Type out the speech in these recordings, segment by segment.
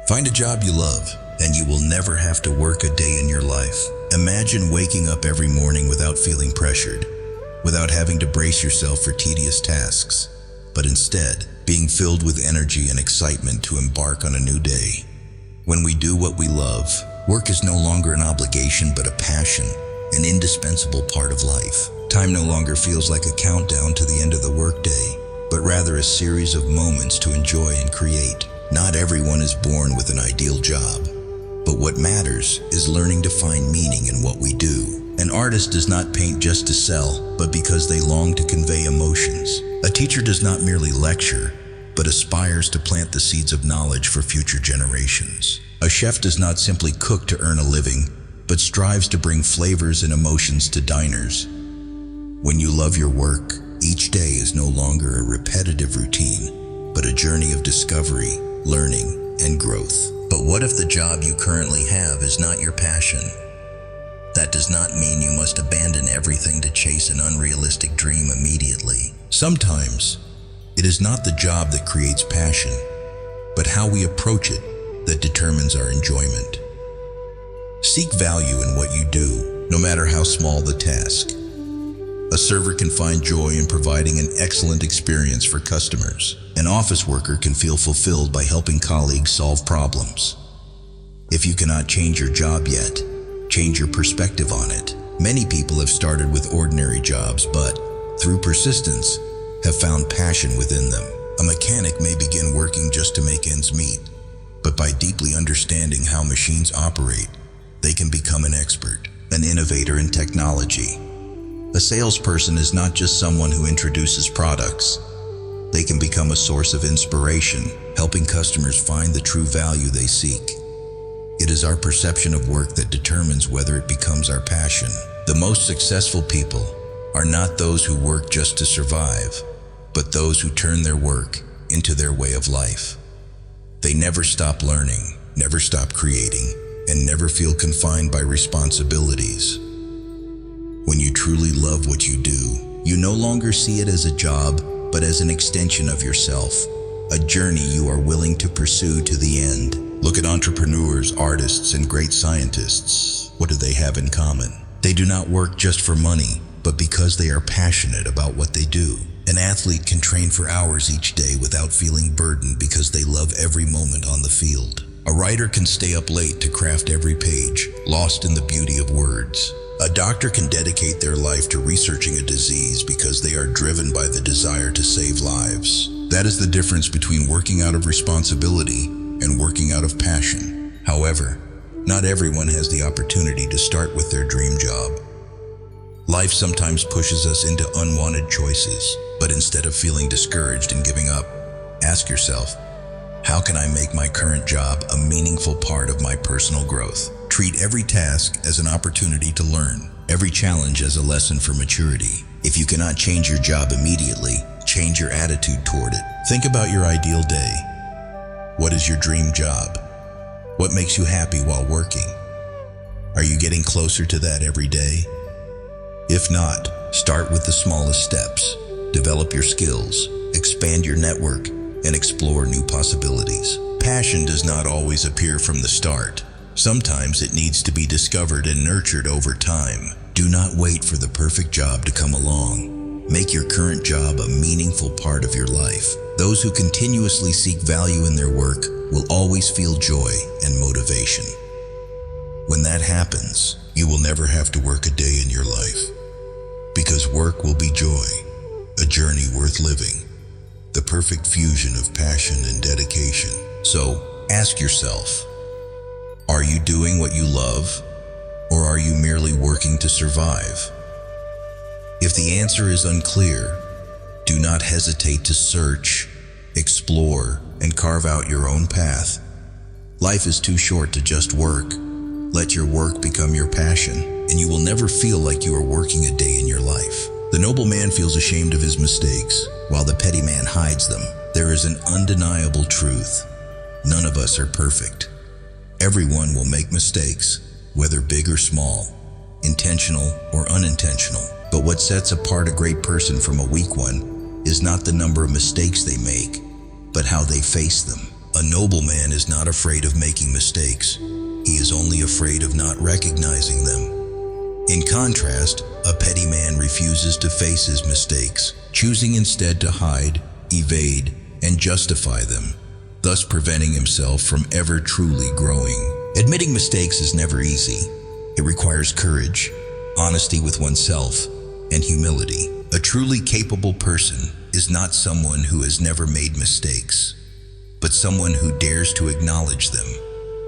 Find a job you love, and you will never have to work a day in your life. Imagine waking up every morning without feeling pressured, without having to brace yourself for tedious tasks, but instead being filled with energy and excitement to embark on a new day. When we do what we love, work is no longer an obligation but a passion, an indispensable part of life. Time no longer feels like a countdown to the end of the workday, but rather a series of moments to enjoy and create. Not everyone is born with an ideal job, but what matters is learning to find meaning in what we do. An artist does not paint just to sell, but because they long to convey emotions. A teacher does not merely lecture, but aspires to plant the seeds of knowledge for future generations. A chef does not simply cook to earn a living, but strives to bring flavors and emotions to diners. When you love your work, each day is no longer a repetitive routine, but a journey of discovery, learning, and growth. But what if the job you currently have is not your passion? That does not mean you must abandon everything to chase an unrealistic dream immediately. Sometimes, it is not the job that creates passion, but how we approach it that determines our enjoyment. Seek value in what you do, no matter how small the task. A server can find joy in providing an excellent experience for customers. An office worker can feel fulfilled by helping colleagues solve problems. If you cannot change your job yet, change your perspective on it. Many people have started with ordinary jobs, but, through persistence, have found passion within them. A mechanic may begin working just to make ends meet, but by deeply understanding how machines operate, they can become an expert, an innovator in technology. A salesperson is not just someone who introduces products. They can become a source of inspiration, helping customers find the true value they seek. It is our perception of work that determines whether it becomes our passion. The most successful people are not those who work just to survive, but those who turn their work into their way of life. They never stop learning, never stop creating, and never feel confined by responsibilities. When you truly love what you do, you no longer see it as a job, but as an extension of yourself, a journey you are willing to pursue to the end. Look at entrepreneurs, artists, and great scientists. What do they have in common? They do not work just for money, but because they are passionate about what they do. An athlete can train for hours each day without feeling burdened because they love every moment on the field. A writer can stay up late to craft every page, lost in the beauty of words. A doctor can dedicate their life to researching a disease because they are driven by the desire to save lives. That is the difference between working out of responsibility and working out of passion. However, not everyone has the opportunity to start with their dream job. Life sometimes pushes us into unwanted choices, but instead of feeling discouraged and giving up, ask yourself, how can I make my current job a meaningful part of my personal growth? Treat every task as an opportunity to learn, every challenge as a lesson for maturity. If you cannot change your job immediately, change your attitude toward it. Think about your ideal day. What is your dream job? What makes you happy while working? Are you getting closer to that every day? If not, start with the smallest steps. Develop your skills, expand your network, and explore new possibilities. Passion does not always appear from the start. Sometimes it needs to be discovered and nurtured over time. Do not wait for the perfect job to come along. Make your current job a meaningful part of your life. Those who continuously seek value in their work will always feel joy and motivation. When that happens, you will never have to work a day in your life, because work will be joy, a journey worth living, the perfect fusion of passion and dedication. So, ask yourself, are you doing what you love, or are you merely working to survive? If the answer is unclear, do not hesitate to search, explore, and carve out your own path. Life is too short to just work. Let your work become your passion, and you will never feel like you are working a day in your life. The noble man feels ashamed of his mistakes, while the petty man hides them. There is an undeniable truth. None of us are perfect. Everyone will make mistakes, whether big or small, intentional or unintentional. But what sets apart a great person from a weak one is not the number of mistakes they make, but how they face them. A noble man is not afraid of making mistakes. He is only afraid of not recognizing them. In contrast, a petty man refuses to face his mistakes, choosing instead to hide, evade, and justify them, thus preventing himself from ever truly growing. Admitting mistakes is never easy. It requires courage, honesty with oneself, and humility. A truly capable person is not someone who has never made mistakes, but someone who dares to acknowledge them,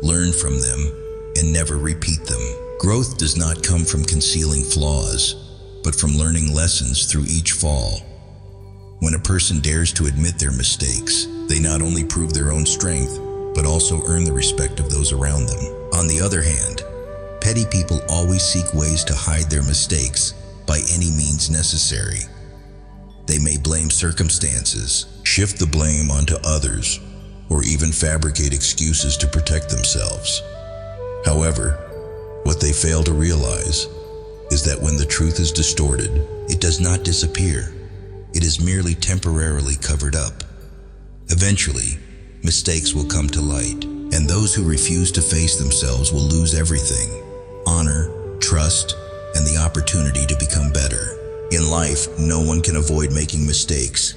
learn from them, and never repeat them. Growth does not come from concealing flaws, but from learning lessons through each fall. When a person dares to admit their mistakes, they not only prove their own strength, but also earn the respect of those around them. On the other hand, petty people always seek ways to hide their mistakes by any means necessary. They may blame circumstances, shift the blame onto others, or even fabricate excuses to protect themselves. However, what they fail to realize is that when the truth is distorted, it does not disappear. It is merely temporarily covered up. Eventually, mistakes will come to light, and those who refuse to face themselves will lose everything: honor, trust, and the opportunity to become better. In life, no one can avoid making mistakes,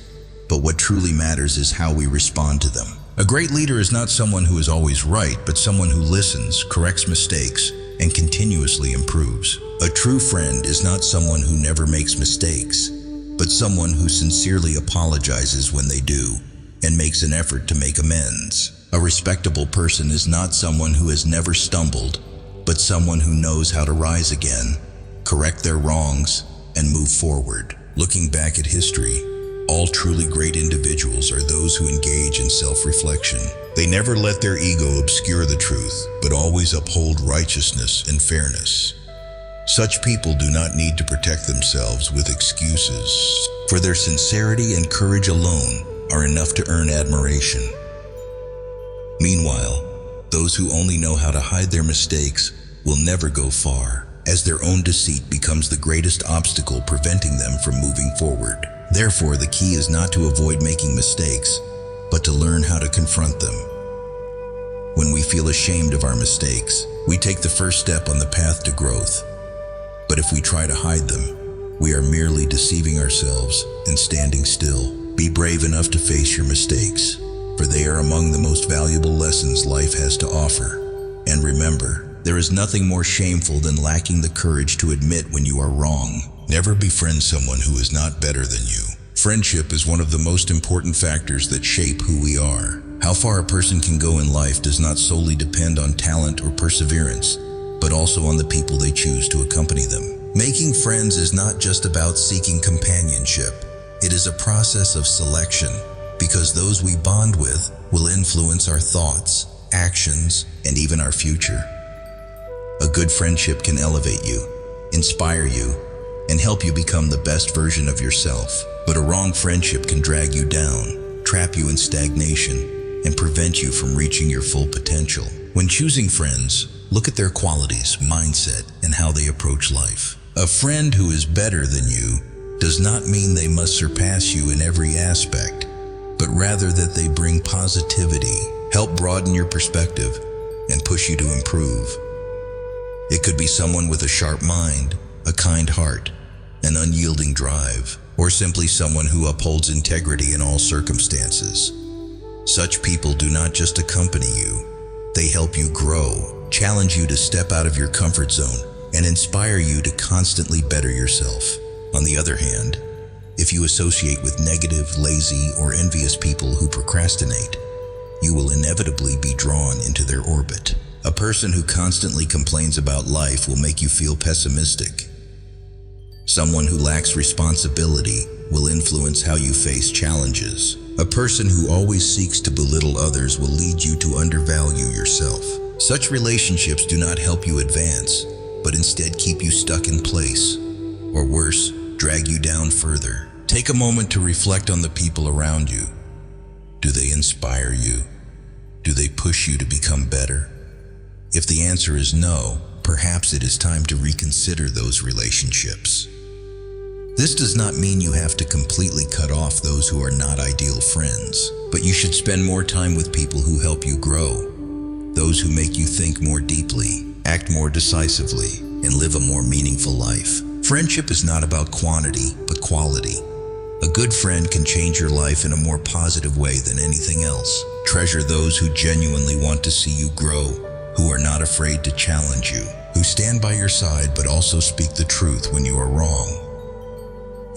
but what truly matters is how we respond to them. A great leader is not someone who is always right, but someone who listens, corrects mistakes, and continuously improves. A true friend is not someone who never makes mistakes, but someone who sincerely apologizes when they do and makes an effort to make amends. A respectable person is not someone who has never stumbled, but someone who knows how to rise again, correct their wrongs, and move forward. Looking back at history, all truly great individuals are those who engage in self-reflection. They never let their ego obscure the truth, but always uphold righteousness and fairness. Such people do not need to protect themselves with excuses, for their sincerity and courage alone are enough to earn admiration. Meanwhile, those who only know how to hide their mistakes will never go far, as their own deceit becomes the greatest obstacle preventing them from moving forward. Therefore, the key is not to avoid making mistakes, but to learn how to confront them. When we feel ashamed of our mistakes, we take the first step on the path to growth. But if we try to hide them, we are merely deceiving ourselves and standing still. Be brave enough to face your mistakes, for they are among the most valuable lessons life has to offer. And remember, there is nothing more shameful than lacking the courage to admit when you are wrong. Never befriend someone who is not better than you. Friendship is one of the most important factors that shape who we are. How far a person can go in life does not solely depend on talent or perseverance, but also on the people they choose to accompany them. Making friends is not just about seeking companionship. It is a process of selection, because those we bond with will influence our thoughts, actions, and even our future. A good friendship can elevate you, inspire you, and help you become the best version of yourself. But a wrong friendship can drag you down, trap you in stagnation, and prevent you from reaching your full potential. When choosing friends, look at their qualities, mindset, and how they approach life. A friend who is better than you does not mean they must surpass you in every aspect, but rather that they bring positivity, help broaden your perspective, and push you to improve. It could be someone with a sharp mind, a kind heart, an unyielding drive, or simply someone who upholds integrity in all circumstances. Such people do not just accompany you, they help you grow, challenge you to step out of your comfort zone, and inspire you to constantly better yourself. On the other hand, if you associate with negative, lazy, or envious people who procrastinate, you will inevitably be drawn into their orbit. A person who constantly complains about life will make you feel pessimistic. Someone who lacks responsibility will influence how you face challenges. A person who always seeks to belittle others will lead you to undervalue yourself. Such relationships do not help you advance, but instead keep you stuck in place, or worse, drag you down further. Take a moment to reflect on the people around you. Do they inspire you? Do they push you to become better? If the answer is no, perhaps it is time to reconsider those relationships. This does not mean you have to completely cut off those who are not ideal friends, but you should spend more time with people who help you grow, those who make you think more deeply, act more decisively, and live a more meaningful life. Friendship is not about quantity, but quality. A good friend can change your life in a more positive way than anything else. Treasure those who genuinely want to see you grow, who are not afraid to challenge you, who stand by your side but also speak the truth when you are wrong.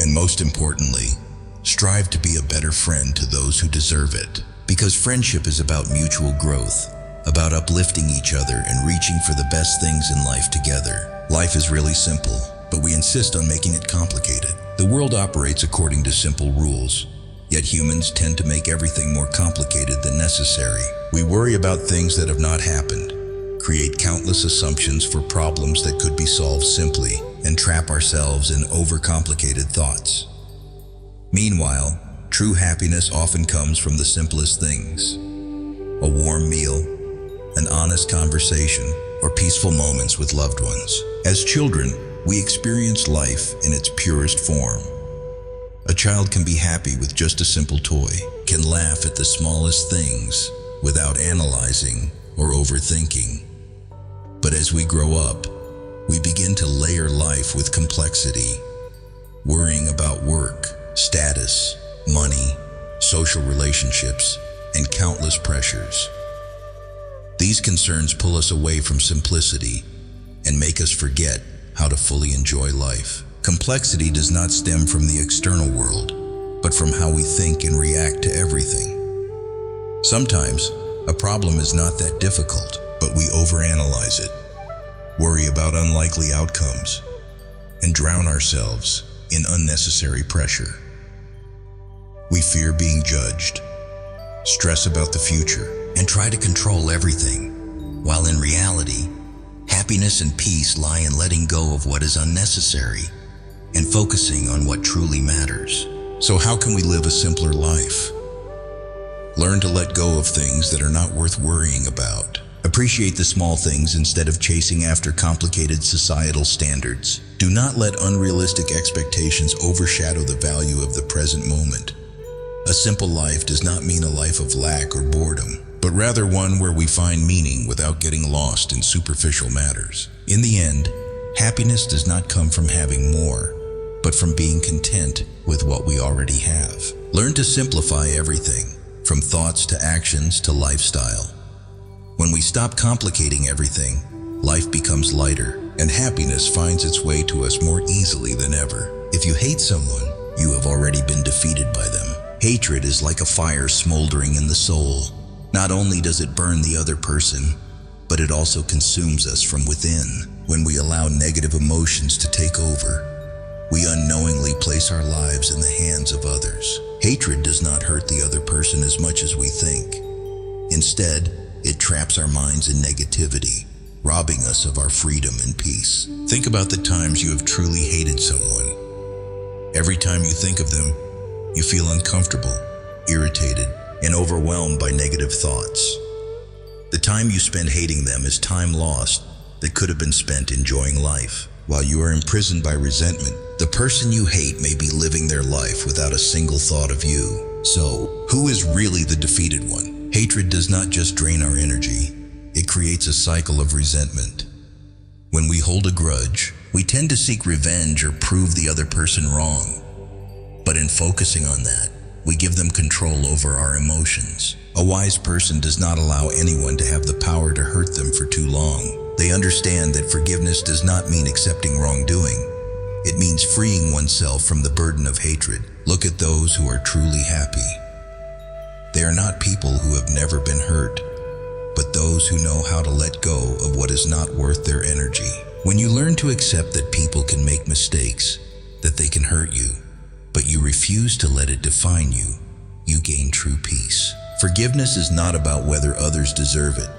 And most importantly, strive to be a better friend to those who deserve it. Because friendship is about mutual growth, about uplifting each other and reaching for the best things in life together. Life is really simple, but we insist on making it complicated. The world operates according to simple rules, yet humans tend to make everything more complicated than necessary. We worry about things that have not happened, create countless assumptions for problems that could be solved simply, and trap ourselves in overcomplicated thoughts. Meanwhile, true happiness often comes from the simplest things: a warm meal, an honest conversation, or peaceful moments with loved ones. As children, we experience life in its purest form. A child can be happy with just a simple toy, can laugh at the smallest things without analyzing or overthinking. But as we grow up, we begin to layer life with complexity, worrying about work, status, money, social relationships, and countless pressures. These concerns pull us away from simplicity and make us forget how to fully enjoy life. Complexity does not stem from the external world, but from how we think and react to everything. Sometimes, a problem is not that difficult, but we overanalyze it, worry about unlikely outcomes, and drown ourselves in unnecessary pressure. We fear being judged, stress about the future, and try to control everything, while in reality, happiness and peace lie in letting go of what is unnecessary and focusing on what truly matters. So how can we live a simpler life? Learn to let go of things that are not worth worrying about. Appreciate the small things instead of chasing after complicated societal standards. Do not let unrealistic expectations overshadow the value of the present moment. A simple life does not mean a life of lack or boredom, but rather one where we find meaning without getting lost in superficial matters. In the end, happiness does not come from having more, but from being content with what we already have. Learn to simplify everything, from thoughts to actions to lifestyle. When we stop complicating everything, life becomes lighter, and happiness finds its way to us more easily than ever. If you hate someone, you have already been defeated by them. Hatred is like a fire smoldering in the soul. Not only does it burn the other person, but it also consumes us from within. When we allow negative emotions to take over, we unknowingly place our lives in the hands of others. Hatred does not hurt the other person as much as we think. Instead, it traps our minds in negativity, robbing us of our freedom and peace. Think about the times you have truly hated someone. Every time you think of them, you feel uncomfortable, irritated, and overwhelmed by negative thoughts. The time you spend hating them is time lost that could have been spent enjoying life. While you are imprisoned by resentment, the person you hate may be living their life without a single thought of you. So, who is really the defeated one? Hatred does not just drain our energy, it creates a cycle of resentment. When we hold a grudge, we tend to seek revenge or prove the other person wrong. But in focusing on that, we give them control over our emotions. A wise person does not allow anyone to have the power to hurt them for too long. They understand that forgiveness does not mean accepting wrongdoing. It means freeing oneself from the burden of hatred. Look at those who are truly happy. They are not people who have never been hurt, but those who know how to let go of what is not worth their energy. When you learn to accept that people can make mistakes, that they can hurt you, but you refuse to let it define you, you gain true peace. Forgiveness is not about whether others deserve it,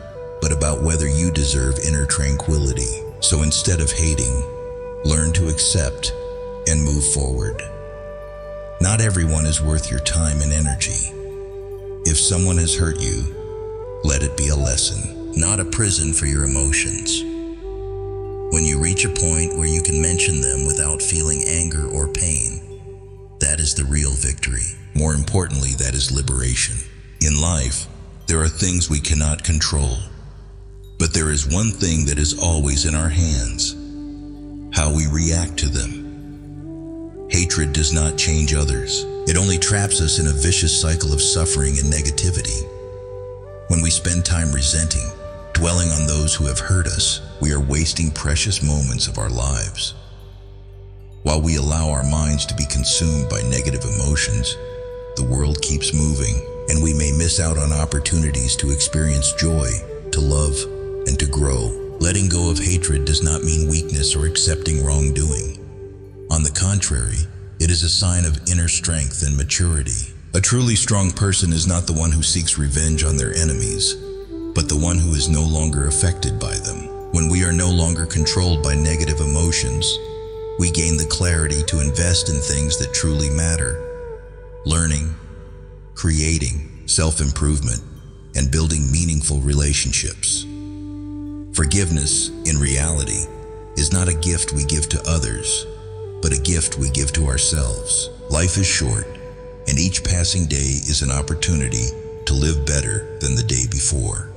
but about whether you deserve inner tranquility. So instead of hating, learn to accept and move forward. Not everyone is worth your time and energy. If someone has hurt you, let it be a lesson, not a prison for your emotions. When you reach reach a point where you can mention them without feeling anger or pain. That is the real victory. More importantly, that is liberation. In life, there are things we cannot control. But there is one thing that is always in our hands: how we react to them. Hatred does not change others. It only traps us in a vicious cycle of suffering and negativity. When we spend time resenting, dwelling on those who have hurt us, we are wasting precious moments of our lives. While we allow our minds to be consumed by negative emotions, the world keeps moving, and we may miss out on opportunities to experience joy, to love, and to grow. Letting go of hatred does not mean weakness or accepting wrongdoing. On the contrary, it is a sign of inner strength and maturity. A truly strong person is not the one who seeks revenge on their enemies, but the one who is no longer affected by them. When we are no longer controlled by negative emotions, we gain the clarity to invest in things that truly matter: learning, creating, self-improvement, and building meaningful relationships. Forgiveness, in reality, is not a gift we give to others, but a gift we give to ourselves. Life is short, and each passing day is an opportunity to live better than the day before.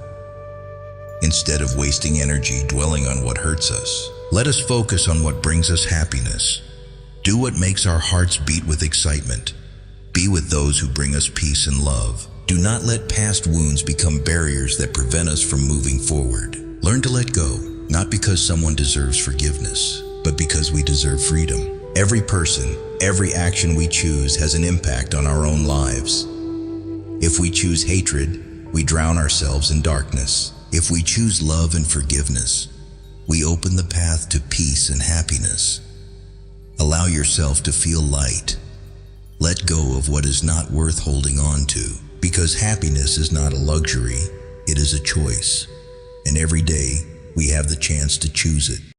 Instead of wasting energy dwelling on what hurts us, let us focus on what brings us happiness. Do what makes our hearts beat with excitement. Be with those who bring us peace and love. Do not let past wounds become barriers that prevent us from moving forward. Learn to let go, not because someone deserves forgiveness, but because we deserve freedom. Every person, every action we choose has an impact on our own lives. If we choose hatred, we drown ourselves in darkness. If we choose love and forgiveness, we open the path to peace and happiness. Allow yourself to feel light. Let go of what is not worth holding on to, because happiness is not a luxury, it is a choice. And every day, we have the chance to choose it.